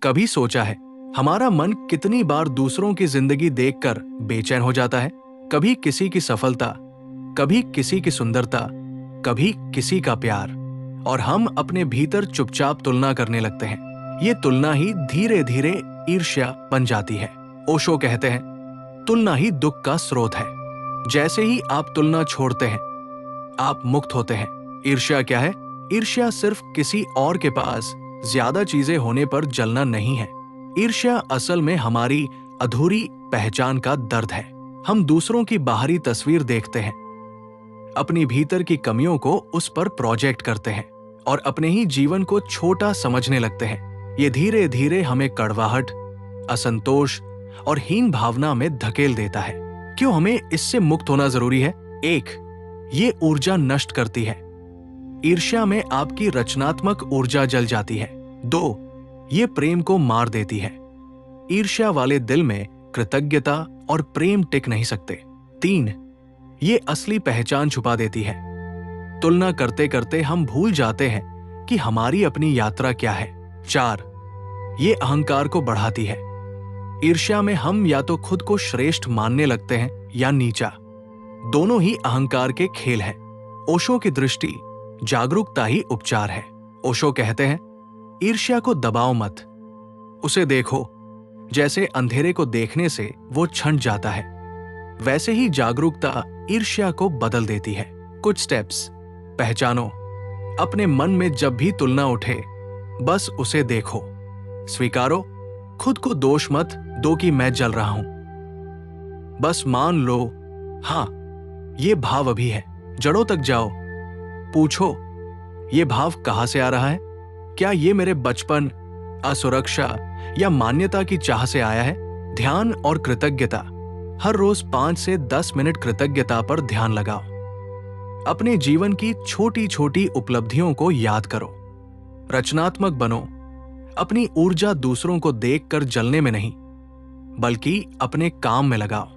कभी सोचा है हमारा मन कितनी बार दूसरों की जिंदगी देखकर बेचैन हो जाता है? कभी किसी की सफलता, कभी किसी की सुंदरता, कभी किसी का प्यार, और हम अपने भीतर चुपचाप तुलना करने लगते हैं। ये तुलना ही धीरे धीरे ईर्ष्या बन जाती है। ओशो कहते हैं, तुलना ही दुख का स्रोत है। जैसे ही आप तुलना छोड़ते हैं, आप मुक्त होते हैं। ईर्ष्या क्या है? ईर्ष्या सिर्फ किसी और के पास ज्यादा चीजें होने पर जलना नहीं है। ईर्ष्या असल में हमारी अधूरी पहचान का दर्द है। हम दूसरों की बाहरी तस्वीर देखते हैं, अपनी भीतर की कमियों को उस पर प्रोजेक्ट करते हैं और अपने ही जीवन को छोटा समझने लगते हैं। ये धीरे धीरे हमें कड़वाहट, असंतोष और हीन भावना में धकेल देता है। क्यों हमें इससे मुक्त होना जरूरी है? 1. ये ऊर्जा नष्ट करती है। ईर्ष्या में आपकी रचनात्मक ऊर्जा जल जाती है। 2. ये प्रेम को मार देती है। ईर्ष्या वाले दिल में कृतज्ञता और प्रेम टिक नहीं सकते। 3. ये असली पहचान छुपा देती है। तुलना करते करते हम भूल जाते हैं कि हमारी अपनी यात्रा क्या है। 4. ये अहंकार को बढ़ाती है। ईर्ष्या में हम या तो खुद को श्रेष्ठ मानने लगते हैं या नीचा। दोनों ही अहंकार के खेल हैं। ओशो की दृष्टि जागरूकता ही उपचार है। ओशो कहते हैं, ईर्ष्या को दबाओ मत, उसे देखो। जैसे अंधेरे को देखने से वो छंट जाता है, वैसे ही जागरूकता ईर्ष्या को बदल देती है। कुछ स्टेप्स। पहचानो, अपने मन में जब भी तुलना उठे बस उसे देखो। स्वीकारो, खुद को दोष मत दो कि मैं जल रहा हूं। बस मान लो, हां, ये भाव अभी है। जड़ों तक जाओ, पूछो, ये भाव कहां से आ रहा है? क्या ये मेरे बचपन, असुरक्षा या मान्यता की चाह से आया है? ध्यान और कृतज्ञता। हर रोज 5 से 10 मिनट कृतज्ञता पर ध्यान लगाओ। अपने जीवन की छोटी छोटी उपलब्धियों को याद करो। रचनात्मक बनो। अपनी ऊर्जा दूसरों को देखकर जलने में नहीं, बल्कि अपने काम में लगाओ।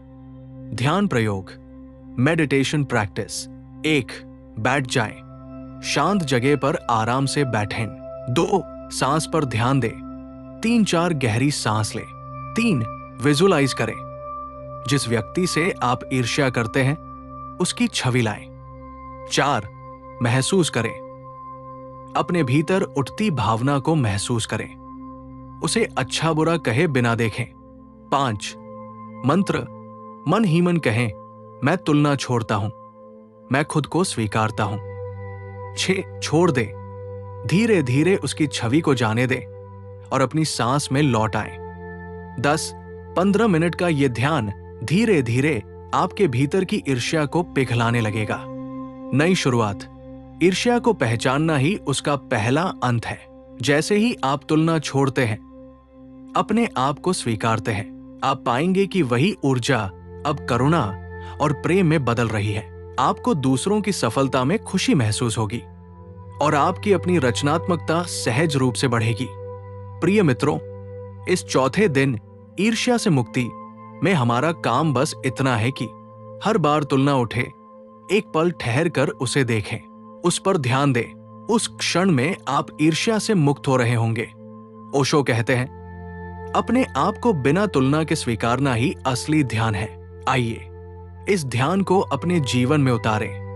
ध्यान प्रयोग, मेडिटेशन प्रैक्टिस। 1. बैठ जाएं। शांत जगह पर आराम से बैठें। 2. सांस पर ध्यान दें। 3-4 गहरी सांस लें। 3. विजुलाइज करें। जिस व्यक्ति से आप ईर्ष्या करते हैं उसकी छवि लाएं। 4. महसूस करें। अपने भीतर उठती भावना को महसूस करें, उसे अच्छा बुरा कहे बिना देखें। 5. मंत्र, मन ही मन कहें, मैं तुलना छोड़ता हूं, मैं खुद को स्वीकारता हूं। 6. छोड़ दे, धीरे धीरे उसकी छवि को जाने दे और अपनी सांस में लौट आए। 10. 15 मिनट का यह ध्यान धीरे धीरे आपके भीतर की ईर्ष्या को पिघलाने लगेगा। नई शुरुआत। ईर्ष्या को पहचानना ही उसका पहला अंत है। जैसे ही आप तुलना छोड़ते हैं, अपने आप को स्वीकारते हैं, आप पाएंगे कि वही ऊर्जा अब करुणा और प्रेम में बदल रही है। आपको दूसरों की सफलता में खुशी महसूस होगी और आपकी अपनी रचनात्मकता सहज रूप से बढ़ेगी। प्रिय मित्रों, इस चौथे दिन ईर्ष्या से मुक्ति में हमारा काम बस इतना है कि हर बार तुलना उठे, एक पल ठहर कर उसे देखें, उस पर ध्यान दें। उस क्षण में आप ईर्ष्या से मुक्त हो रहे होंगे। ओशो कहते हैं, अपने आप को बिना तुलना के स्वीकारना ही असली ध्यान है। आइए इस ध्यान को अपने जीवन में उतारें।